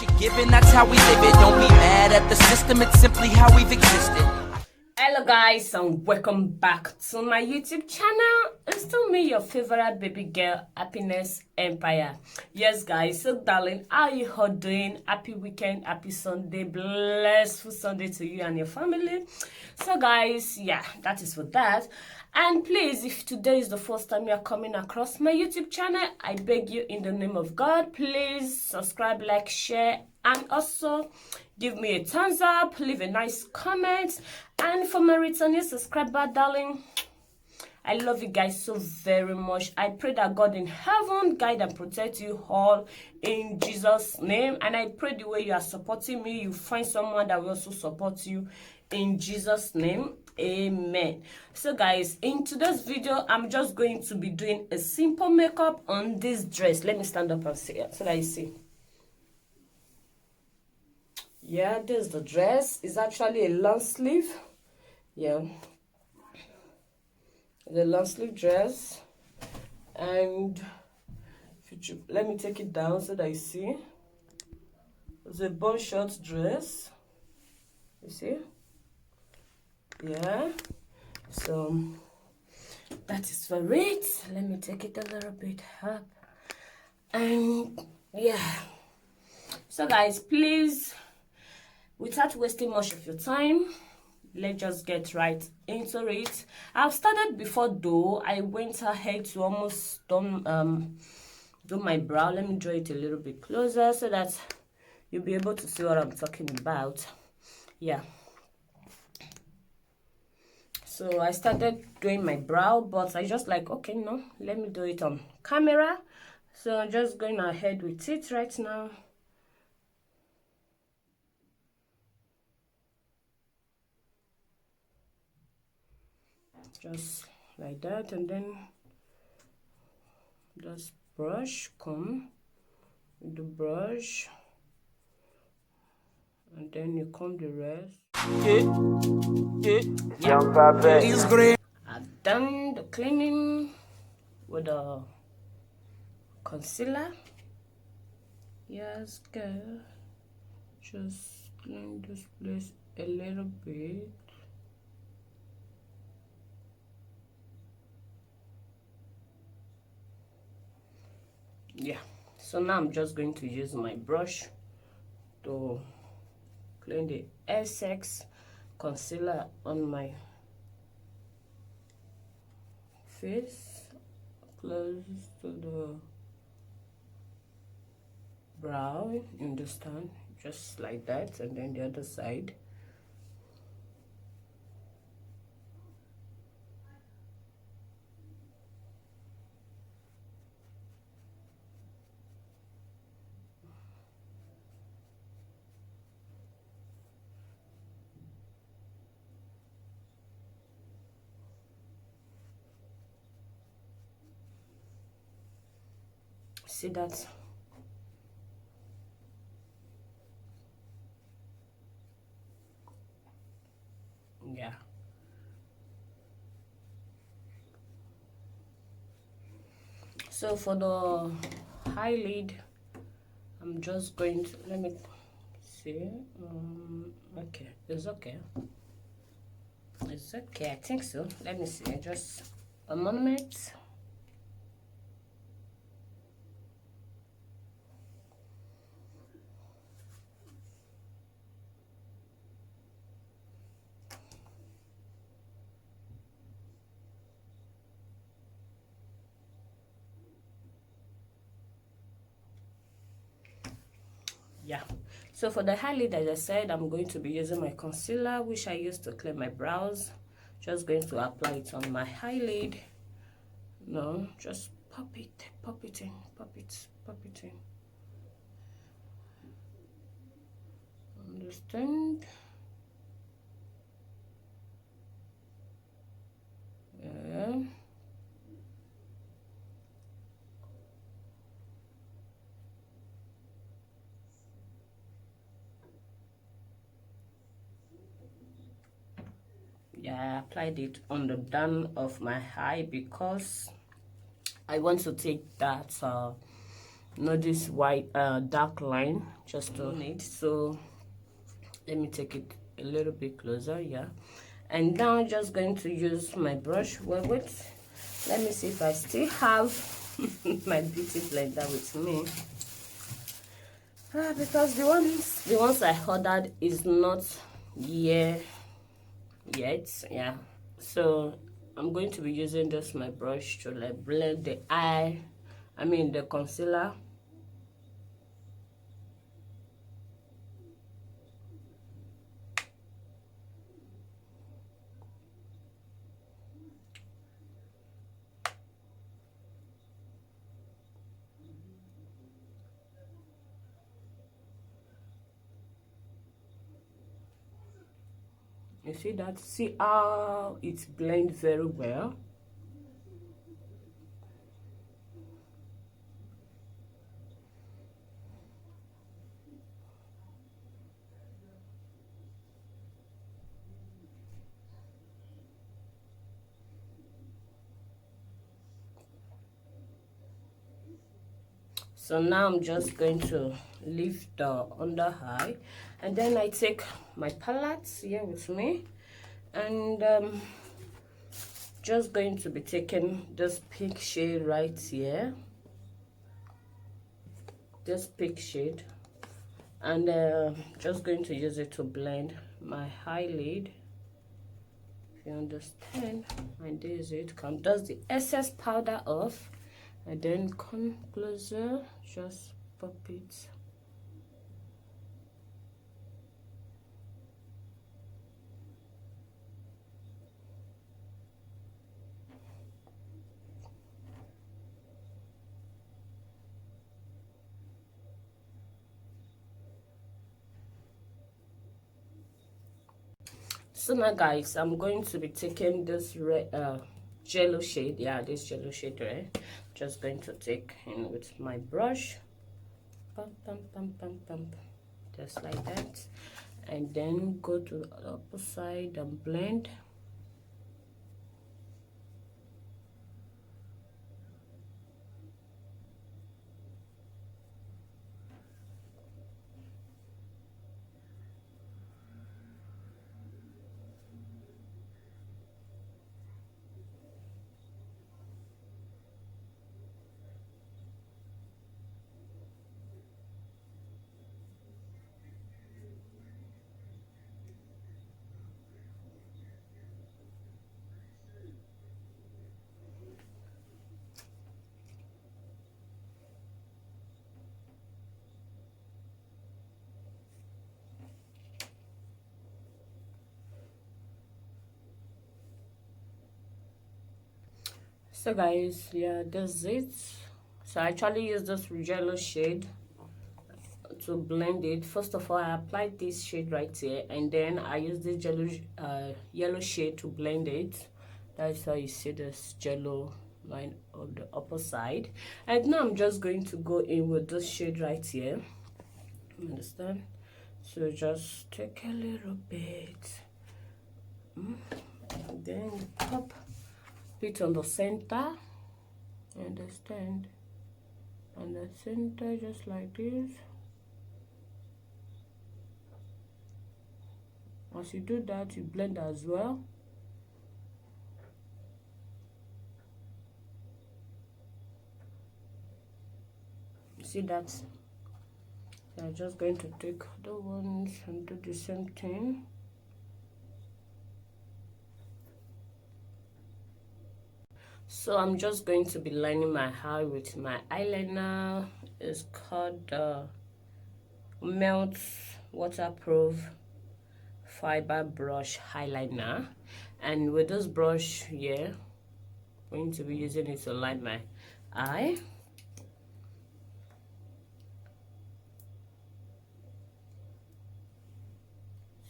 you're given, that's how we live it. Don't be mad at the system, it's simply how we've existed. Hello guys, and welcome back to my YouTube channel. It's still me, your favorite baby girl, Happiness Empire. Yes guys, so darling, how are you all doing? Happy weekend, happy Sunday, blessed Sunday to you and your family. So guys, yeah, that is for that. And please, if today is the first time you're coming across my YouTube channel, I beg you in the name of God, please subscribe, like, share, and also give me a thumbs up, leave a nice comment. And for my returning subscriber, darling, I love you guys so very much. I pray that God in heaven guide and protect you all in Jesus' name. And I pray the way you are supporting me, you find someone that will also support you in Jesus' name. Amen. So guys, in today's video, I'm just going to be doing a simple makeup on this dress. Let me stand up and see it so that you see. Yeah, this is the dress. It's actually a long sleeve. Yeah, the long sleeve dress. And let me take it down so that you see. It's a bun short dress. You see? Yeah. So that is for it. Let me take it a little bit up. And yeah. So guys, please, without wasting much of your time, let's just get right into it. I've started before though. I went ahead to almost do my brow. Let me draw it a little bit closer so that you'll be able to see what I'm talking about. Yeah. So I started doing my brow, but I just like, okay, no, let me do it on camera. So I'm just going ahead with it right now. Just like that, and then just brush, comb with the brush, and then you comb the rest. Yeah. I've done the cleaning with the concealer. Yes, girl. Just clean this place a little bit. Yeah, so now I'm just going to use my brush to clean the excess concealer on my face, close to the brow, you understand, just like that, and then the other side. See that? Yeah. So for the eyelid, I'm just going to, let me see. Okay, it's okay. It's okay, I think so. Let me see, just a moment. Yeah, so for the eyelid, as I said, I'm going to be using my concealer, which I used to clean my brows. Just going to apply it on my eyelid. No, just pop it in, pop it in. Understand? Yeah. Yeah, I applied it on the down of my eye because I want to take that not this white dark line, just to need. So let me take it a little bit closer. Yeah, and now I'm just going to use my brush. Well, wait, let me see if I still have my beauty blender with me. Because the ones I ordered is not here yet. Yeah, so I'm going to be using this my brush to like blend the the concealer. You see that? See how it blends very well. So now I'm just going to lift the under eye, and then I take my palette here with me, and just going to be taking this pink shade right here, this pink shade, and just going to use it to blend my eyelid. If you understand, and this is it. Come dust the excess powder off, and then come closer, just pop it. So now guys, I'm going to be taking this red jello shade. Yeah, this jello shade right, just going to take in with my brush, pump pump pump pump pump, just like that, and then go to the upper side and blend. So guys, yeah, that's it. So I actually use this jello shade to blend it. First of all, I applied this shade right here, and then I use this yellow shade to blend it. That's how you see this jello line on the upper side. And now I'm just going to go in with this shade right here. Understand? So just take a little bit, and then pop it on the center. Understand? On the center, just like this. As you do that, you blend as well. You see that? So I'm just going to take the ones and do the same thing. So I'm just going to be lining my eye with my eyeliner. It's called Melt Waterproof Fiber Brush Eyeliner, and with this brush here, I'm going to be using it to line my eye.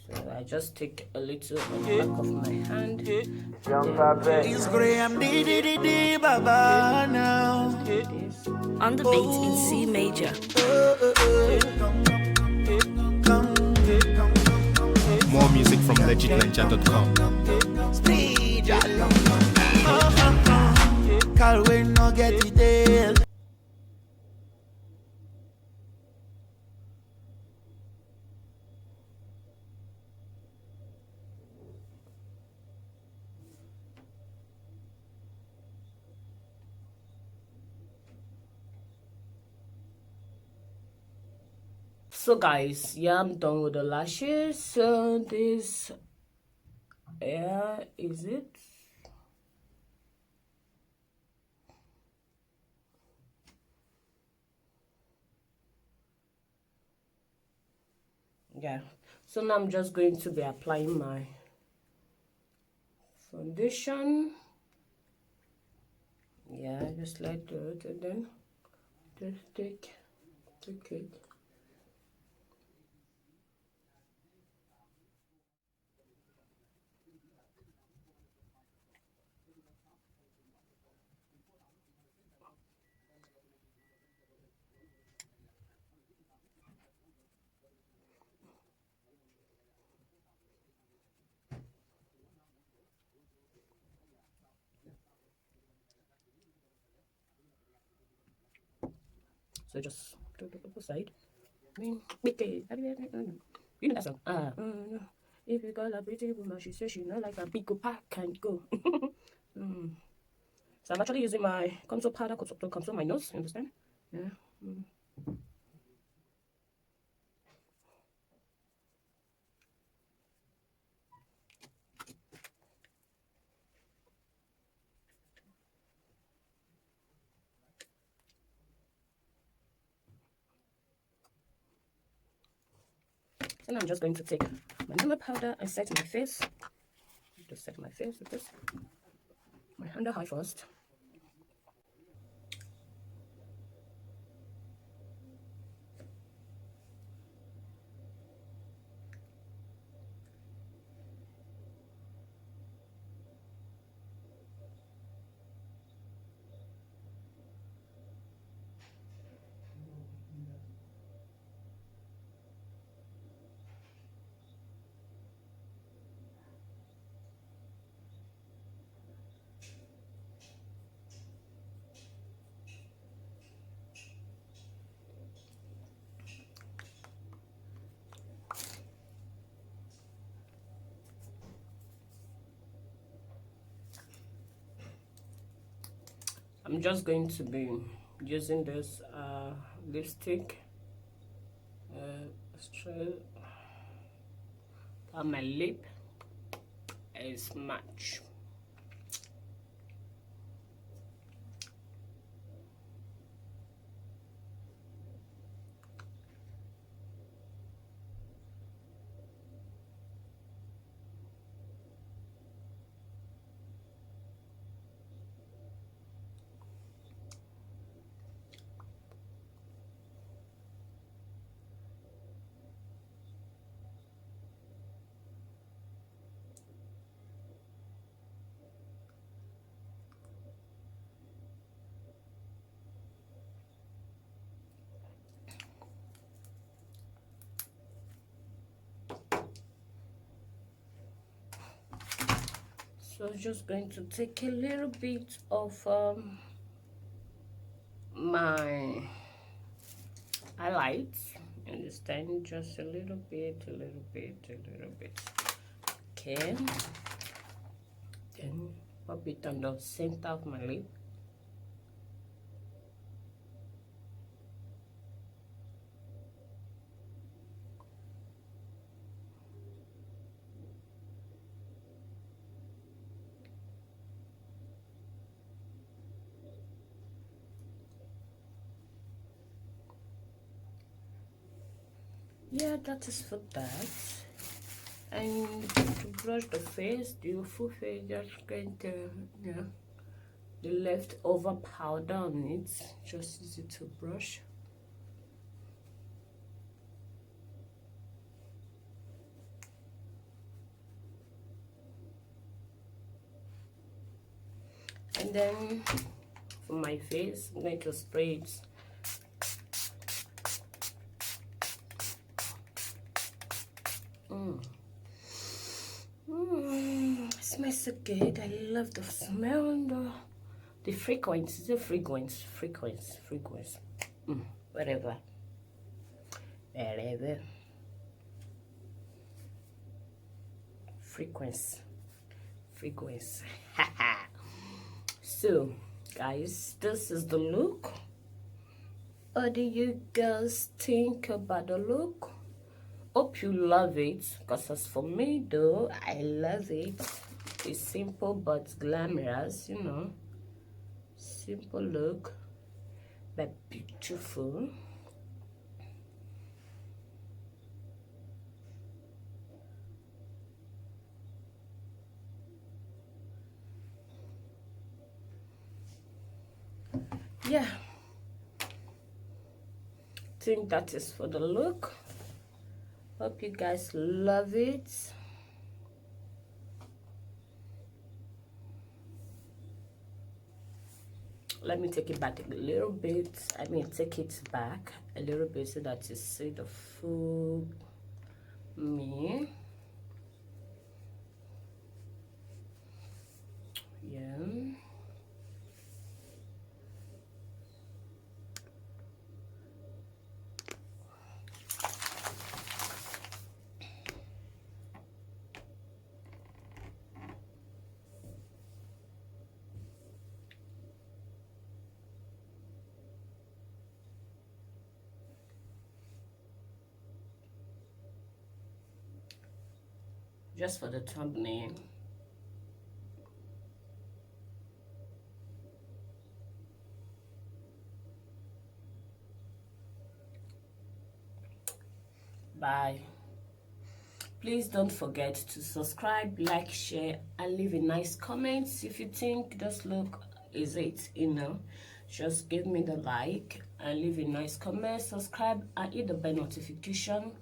So I just take a little on the back of my hand. It's Graham D Baba now. On the beat in C major. More music from legitninja.com. Call when no get it there. So guys, yeah, I'm done with the lashes. So this, yeah, is it? Yeah, so now I'm just going to be applying my foundation. Yeah, just like that, and then just take it. So just do the other side. You know that song? If you got a pretty woman, she says she not like a big go pack and go. So I'm actually using my contour powder to contour my nose. You understand? Yeah. Then I'm just going to take my normal powder and set my face. Just set my face with this. My under eye first. I'm just going to be using this lipstick straight on my lip as much. So just going to take a little bit of my highlights. Understand? Just a little bit. Okay. Then pop it on the center of my lip. Yeah, that is for that. And to brush the face, the full face, just going to, yeah, the leftover powder on it, just use it to brush. And then for my face, I'm going to spray it. It smells so good. I love the smell and the fragrance. The fragrance. Whatever. Frequency. So guys, this is the look. What do you girls think about the look? Hope you love it, because as for me though, I love it. It's simple but glamorous, you know. Simple look, but beautiful. Yeah, think that is for the look. Hope you guys love it. Let me take it back a little bit. I mean, take it back a little bit so that you see the full me. Yeah. Just for the thumbnail. Bye. Please don't forget to subscribe, like, share, and leave a nice comment. If you think this look is it, you know, just give me the like and leave a nice comment, subscribe, and hit the bell notification.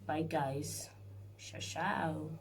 Bye guys. Ciao ciao.